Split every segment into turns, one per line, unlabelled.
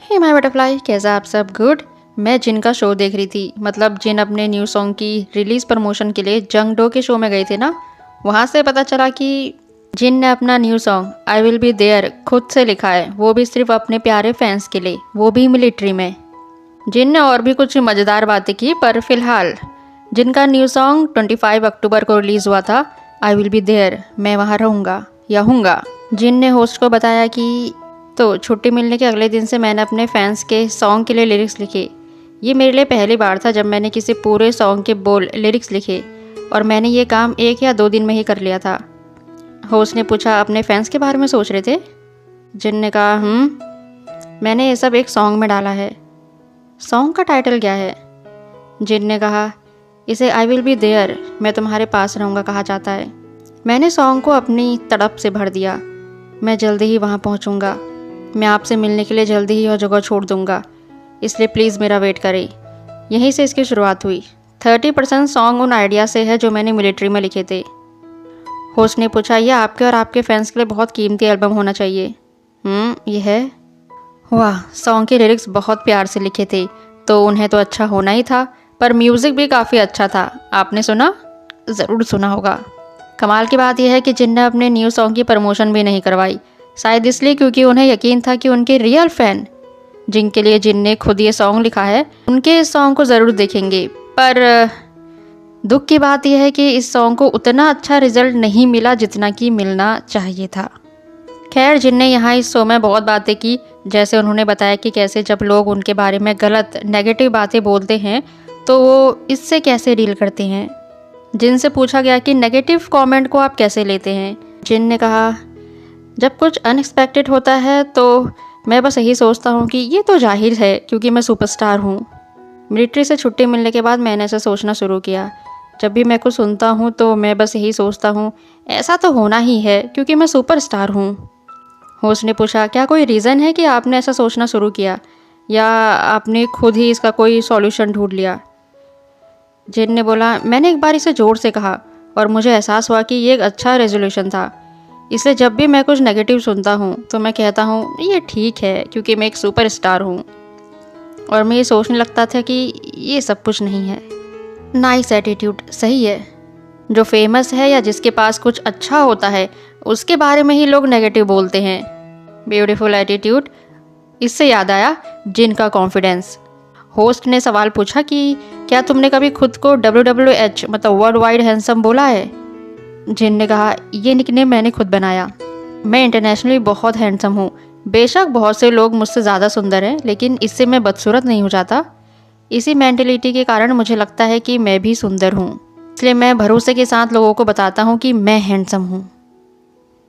Hey my butterfly, कैसा आप सब? गुड। मैं जिन का शो देख रही थी, मतलब जिन अपने न्यू सॉन्ग की रिलीज प्रमोशन के लिए जंग डो के शो में गए थे ना। वहाँ से पता चला कि जिन ने अपना new song I will be there खुद से लिखा है, वो भी सिर्फ अपने प्यारे फैंस के लिए, वो भी मिलिट्री में। जिन ने और भी कुछ मज़ेदार बातें की, पर फिलहाल जिनका न्यू सॉन्ग 25 अक्टूबर को रिलीज़ हुआ था, आई विल बी देयर, मैं वहाँ रहूँगा या हूँगा। जिन ने होस्ट को बताया कि तो छुट्टी मिलने के अगले दिन से मैंने अपने फैंस के सॉन्ग के लिए लिरिक्स लिखे। ये मेरे लिए पहली बार था जब मैंने किसी पूरे सॉन्ग के बोल लिरिक्स लिखे, और मैंने ये काम 1 या 2 दिन में ही कर लिया था। होस्ट ने पूछा, अपने फैंस के बारे में सोच रहे थे? जिन ने कहा, मैंने ये सब एक सॉन्ग में डाला है। सॉन्ग का टाइटल क्या है? जिन ने कहा, इसे आई विल बी देयर, मैं तुम्हारे पास रहूँगा कहा जाता है। मैंने सॉन्ग को अपनी तड़प से भर दिया। मैं जल्दी ही वहाँ पहुँचूँगा। मैं आपसे मिलने के लिए जल्दी ही और जगह छोड़ दूँगा, इसलिए प्लीज़ मेरा वेट करें। यहीं से इसकी शुरुआत हुई। 30% सॉन्ग उन आइडिया से है जो मैंने मिलिट्री में लिखे थे। होस्ट ने पूछा, यह आपके और आपके फैंस के लिए बहुत कीमती एल्बम होना चाहिए। ये है। वाह, सॉन्ग के लिरिक्स बहुत प्यार से लिखे थे, तो उन्हें तो अच्छा होना ही था, पर म्यूज़िक भी काफ़ी अच्छा था। आपने सुना? ज़रूर सुना होगा। कमाल की बात यह है कि जिन ने अपने न्यू सॉन्ग की प्रमोशन भी नहीं करवाई, शायद इसलिए क्योंकि उन्हें यकीन था कि उनके रियल फैन, जिनके लिए जिन ने खुद ये सॉन्ग लिखा है, उनके इस सॉन्ग को ज़रूर देखेंगे। पर दुख की बात यह है कि इस सॉन्ग को उतना अच्छा रिजल्ट नहीं मिला जितना कि मिलना चाहिए था। खैर, जिन ने यहाँ इस शो में बहुत बातें की, जैसे उन्होंने बताया कि कैसे जब लोग उनके बारे में गलत नेगेटिव बातें बोलते हैं तो वो इससे कैसे डील करते हैं। जिनसे पूछा गया कि नेगेटिव कमेंट को आप कैसे लेते हैं। जिन ने कहा, जब कुछ अनएक्सपेक्टेड होता है तो मैं बस यही सोचता हूँ कि ये तो जाहिर है क्योंकि मैं सुपरस्टार हूँ। मिलिट्री से छुट्टी मिलने के बाद मैंने ऐसा सोचना शुरू किया। जब भी मैं कुछ सुनता हूँ तो मैं बस यही सोचता हूँ, ऐसा तो होना ही है क्योंकि मैं सुपरस्टार हूँ। होस्ट ने पूछा, क्या कोई रीज़न है कि आपने ऐसा सोचना शुरू किया, या आपने खुद ही इसका कोई सॉल्यूशन ढूंढ लिया? जिन ने बोला, मैंने एक बार इसे ज़ोर से कहा और मुझे एहसास हुआ कि ये एक अच्छा रेजोल्यूशन था। इसलिए जब भी मैं कुछ नेगेटिव सुनता हूँ तो मैं कहता हूँ ये ठीक है क्योंकि मैं एक सुपरस्टार हूँ, और मैं ये सोचने लगता था कि ये सब कुछ नहीं है। नाइस एटीट्यूड, सही है। जो फेमस है या जिसके पास कुछ अच्छा होता है उसके बारे में ही लोग नेगेटिव बोलते हैं। Beautiful attitude. इससे याद आया जिन का कॉन्फिडेंस। होस्ट ने सवाल पूछा कि क्या तुमने कभी खुद को WWH मतलब वर्ल्ड वाइड हैंडसम बोला है? जिन ने कहा, ये निकनेम मैंने खुद बनाया। मैं इंटरनेशनली बहुत हैंडसम हूँ। बेशक बहुत से लोग मुझसे ज़्यादा सुंदर हैं, लेकिन इससे मैं बदसूरत नहीं हो जाता। इसी मेंटलिटी के कारण मुझे लगता है कि मैं भी सुंदर हूँ, इसलिए मैं भरोसे के साथ लोगों को बताता हूँ कि मैं हैंडसम हूँ।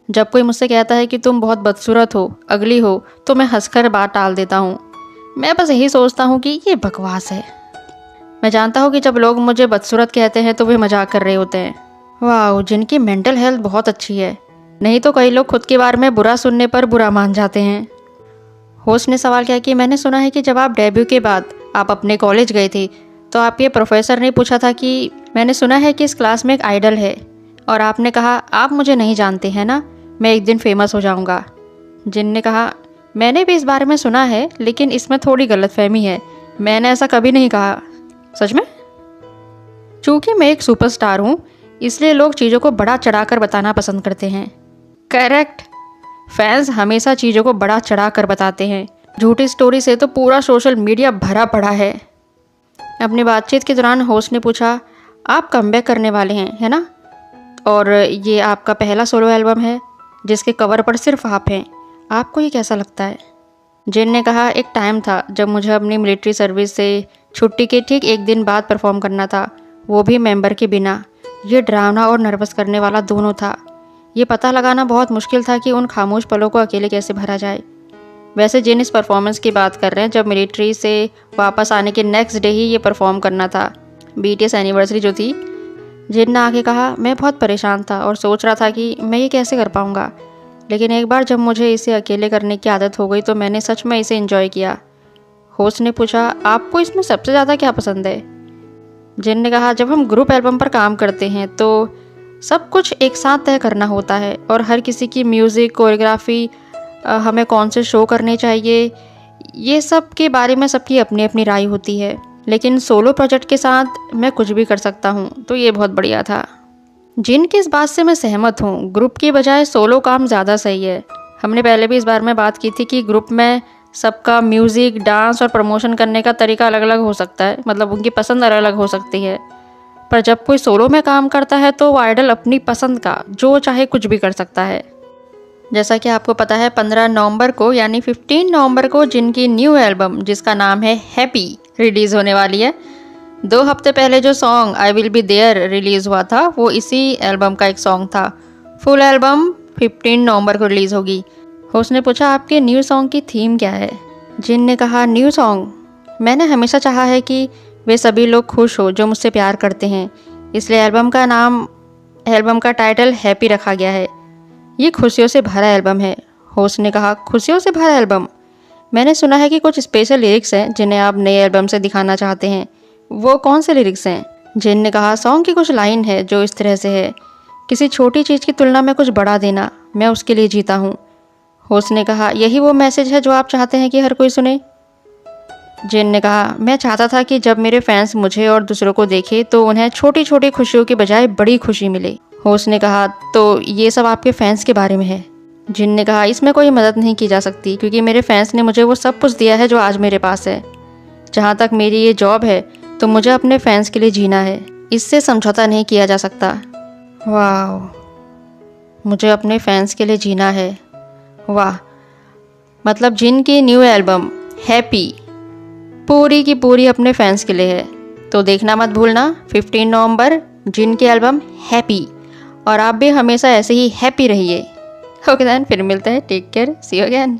जब कोई मुझसे कहता है कि तुम बहुत बदसूरत हो, अगली हो, तो मैं हंसकर बात टाल देता हूँ। मैं बस यही सोचता हूँ कि ये बकवास है। मैं जानता हूँ कि जब लोग मुझे बदसूरत कहते हैं तो वे मजाक कर रहे होते हैं। वाह, जिनकी मेंटल हेल्थ बहुत अच्छी है, नहीं तो कई लोग खुद के बारे में बुरा सुनने पर बुरा मान जाते हैं। होस्ट ने सवाल किया कि मैंने सुना है कि जब आप डेब्यू के बाद आप अपने कॉलेज गए थे तो आपके प्रोफेसर ने पूछा था कि मैंने सुना है कि इस क्लास में एक आइडल है, और आपने कहा आप मुझे नहीं जानते हैं ना, मैं एक दिन फेमस हो जाऊंगा। जिन ने कहा, मैंने भी इस बारे में सुना है, लेकिन इसमें थोड़ी गलतफहमी है। मैंने ऐसा कभी नहीं कहा। सच में? चूँकि मैं एक सुपरस्टार हूँ, इसलिए लोग चीज़ों को बड़ा चढ़ाकर बताना पसंद करते हैं। करेक्ट। फैंस हमेशा चीज़ों को बड़ा चढ़ाकर बताते हैं। झूठी स्टोरी से तो पूरा सोशल मीडिया भरा पड़ा है। अपनी बातचीत के दौरान होस्ट ने पूछा, आप कमबैक करने वाले हैं, है ना? और ये आपका पहला सोलो एल्बम है जिसके कवर पर सिर्फ आप हैं। आपको ये कैसा लगता है? जिन ने कहा, एक टाइम था जब मुझे अपनी मिलिट्री सर्विस से छुट्टी के ठीक 1 दिन बाद परफॉर्म करना था, वो भी मेंबर के बिना। ये डरावना और नर्वस करने वाला दोनों था। ये पता लगाना बहुत मुश्किल था कि उन खामोश पलों को अकेले कैसे भरा जाए। वैसे जिन इस परफॉर्मेंस की बात कर रहे हैं जब मिलिट्री से वापस आने के नेक्स्ट डे ही ये परफॉर्म करना था, BTS एनिवर्सरी जो थी। जिन ने आके कहा, मैं बहुत परेशान था और सोच रहा था कि मैं ये कैसे कर पाऊँगा, लेकिन एक बार जब मुझे इसे अकेले करने की आदत हो गई तो मैंने सच में इसे एंजॉय किया। होस्ट ने पूछा, आपको इसमें सबसे ज़्यादा क्या पसंद है? जिन ने कहा, जब हम ग्रुप एल्बम पर काम करते हैं तो सब कुछ एक साथ तय करना होता है, और हर किसी की म्यूज़िक कोरियोग्राफी हमें कौन से शो करने चाहिए, ये सब के बारे में सबकी अपनी अपनी राय होती है, लेकिन सोलो प्रोजेक्ट के साथ मैं कुछ भी कर सकता हूँ, तो ये बहुत बढ़िया था। जिन की इस बात से मैं सहमत हूँ, ग्रुप की बजाय सोलो काम ज़्यादा सही है। हमने पहले भी इस बारे में बात की थी कि ग्रुप में सबका म्यूज़िक, डांस और प्रमोशन करने का तरीका अलग अलग हो सकता है, मतलब उनकी पसंद अलग अलग हो सकती है। पर जब कोई सोलो में काम करता है तो वो आइडल अपनी पसंद का जो चाहे कुछ भी कर सकता है। जैसा कि आपको पता है 15 नवंबर को यानी 15 नवंबर को जिनकी न्यू एल्बम जिसका नाम है हैप्पी रिलीज़ होने वाली है। 2 हफ्ते पहले जो song I will be there release हुआ था वो इसी एल्बम का एक सॉन्ग था। फुल एल्बम 15 नवंबर को रिलीज़ होगी। होस्ट ने पूछा आपके न्यू सॉन्ग की थीम क्या है। जिन ने कहा न्यू सॉन्ग, मैंने हमेशा चाहा है कि वे सभी लोग खुश हो जो मुझसे प्यार करते हैं, इसलिए एल्बम का टाइटल हैप्पी रखा गया है। ये खुशियों से भरा एल्बम है। होस्ट ने कहा खुशियों से भरा एल्बम, मैंने सुना है कि कुछ स्पेशल लिरिक्स हैं जिन्हें आप नए एल्बम से दिखाना चाहते हैं, वो कौन से लिरिक्स हैं। जिन ने कहा सॉन्ग की कुछ लाइन है जो इस तरह से है, किसी छोटी चीज़ की तुलना में कुछ बड़ा देना, मैं उसके लिए जीता हूँ। होस्ट ने कहा यही वो मैसेज है जो आप चाहते हैं कि हर कोई सुने। जिन ने कहा मैं चाहता था कि जब मेरे फैंस मुझे और दूसरों को देखे तो उन्हें छोटी छोटी खुशियों के बजाय बड़ी खुशी मिले। होस्ट ने कहा तो ये सब आपके फैंस के बारे में है। जिन ने कहा इसमें कोई मदद नहीं की जा सकती क्योंकि मेरे फैंस ने मुझे वो सब कुछ दिया है जो आज मेरे पास है। जहाँ तक मेरी ये जॉब है तो मुझे अपने फैंस के लिए जीना है, इससे समझौता नहीं किया जा सकता। वाह, मुझे अपने फैंस के लिए जीना है। वाह, मतलब जिन की न्यू एल्बम हैप्पी पूरी की पूरी अपने फैंस के लिए है। तो देखना मत भूलना 15 नवंबर जिन की एल्बम हैप्पी, और आप भी हमेशा ऐसे ही हैप्पी रहिए। ओके देन, फिर मिलते हैं। Take care, see you again.